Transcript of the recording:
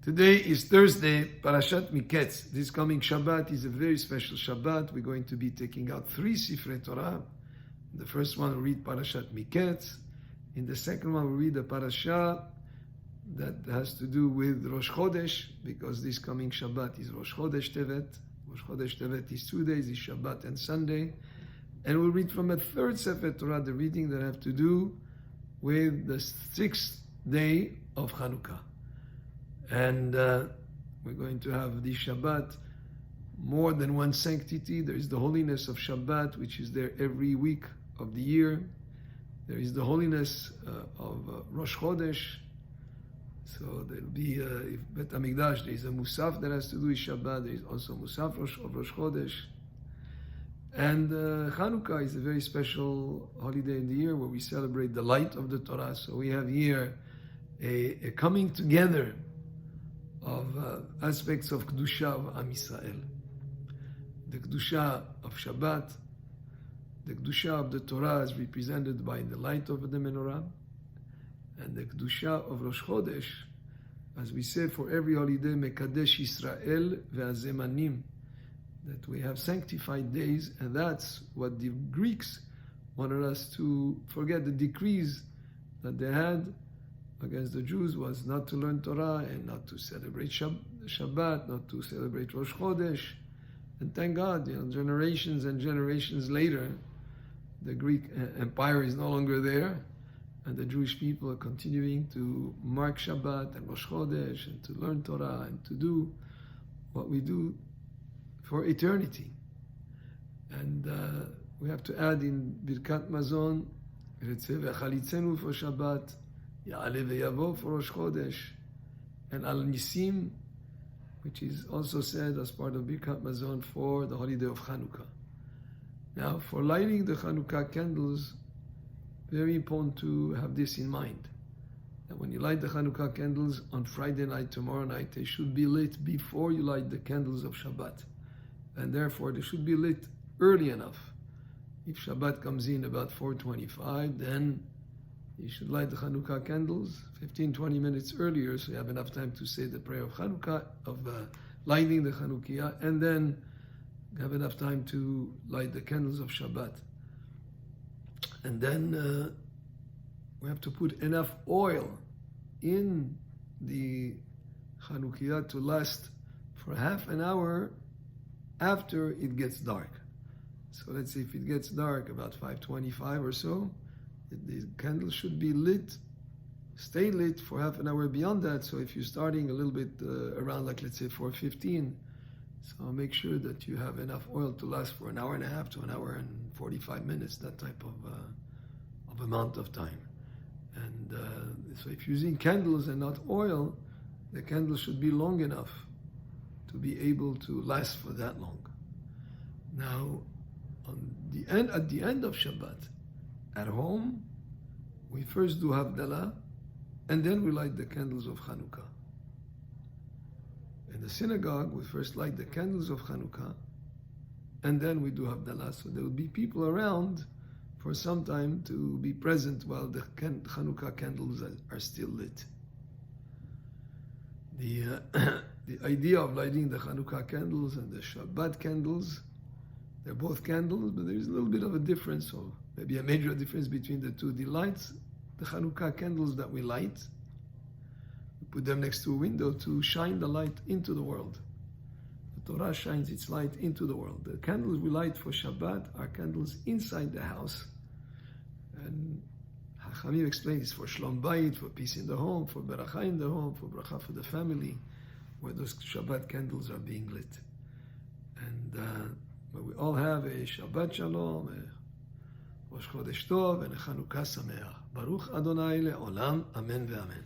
Today is Thursday, Parashat Miketz. This coming Shabbat is a very special Shabbat. We're going to be taking out 3 Sifrei Torah. In the first one, we read Parashat Miketz. In the second one, we read the parasha that has to do with Rosh Chodesh, because this coming Shabbat is Rosh Chodesh Tevet. Rosh Chodesh Tevet is 2 days, is Shabbat and Sunday. And we'll read from a third Sefer Torah, the reading that have to do with the 6th day of Hanukkah. And we're going to have this Shabbat more than one sanctity. There is the holiness of Shabbat, which is there every week of the year. There is the holiness of Rosh Chodesh. So there'll be, if Bet HaMikdash, there is a Musaf that has to do with Shabbat. There is also Musaf of Rosh Chodesh. And Hanukkah is a very special holiday in the year where we celebrate the light of the Torah. So we have here a coming together of aspects of Kedusha of Am Yisrael. The Kedusha of Shabbat, the Kedusha of the Torah is represented by the light of the menorah, and the Kedusha of Rosh Chodesh, as we say for every holiday, Mekadesh Yisrael ve'azemanim, that we have sanctified days, and that's what the Greeks wanted us to forget. The decrees that they had against the Jews was not to learn Torah and not to celebrate Shabbat, not to celebrate Rosh Chodesh. And thank God, generations and generations later, the Greek Empire is no longer there, and the Jewish people are continuing to mark Shabbat and Rosh Chodesh and to learn Torah and to do what we do for eternity. And we have to add in Birkat Mazon, Retzeh v'chalitzenu for Shabbat, Ya'aleh v'yavo for Rosh Chodesh, and Al Nisim, which is also said as part of Birkat Mazon for the holiday of Hanukkah. Now, for lighting the Hanukkah candles, very important to have this in mind. That when you light the Hanukkah candles on Friday night, tomorrow night, they should be lit before you light the candles of Shabbat. And therefore, they should be lit early enough. If Shabbat comes in about 4:25, then you should light the Hanukkah candles 15-20 minutes earlier, so you have enough time to say the prayer of Hanukkah, of lighting the Chanukiah, and then have enough time to light the candles of Shabbat. And then we have to put enough oil in the Chanukiah to last for half an hour after it gets dark. So let's say if it gets dark about 5:25 or so, the candle should be lit, stay lit for half an hour beyond that. So if you're starting a little bit around, like let's say 4:15, so make sure that you have enough oil to last for an hour and a half to an hour and 45 minutes, that type of amount of time. And so if you're using candles and not oil, the candle should be long enough to be able to last for that long. Now, at the end of Shabbat, at home, we first do Havdalah, and then we light the candles of Hanukkah. In the synagogue, we first light the candles of Hanukkah, and then we do Havdalah. So there will be people around for some time to be present while the Hanukkah candles are still lit. The idea of lighting the Hanukkah candles and the Shabbat candles, they're both candles, but there's a little bit of a difference, or maybe a major difference between the two. The lights, the Hanukkah candles that we light, we put them next to a window to shine the light into the world. The Torah shines its light into the world. The candles we light for Shabbat are candles inside the house. And Hachamim explains it's for Shlom Bayit, for peace in the home, for Beracha in the home, for Bracha for the family, where those Shabbat candles are being lit. And but we all have a Shabbat Shalom, a Rosh Chodesh Tov, and a Chanukah Sameach. Baruch Adonai le'olam, Amen ve'amen.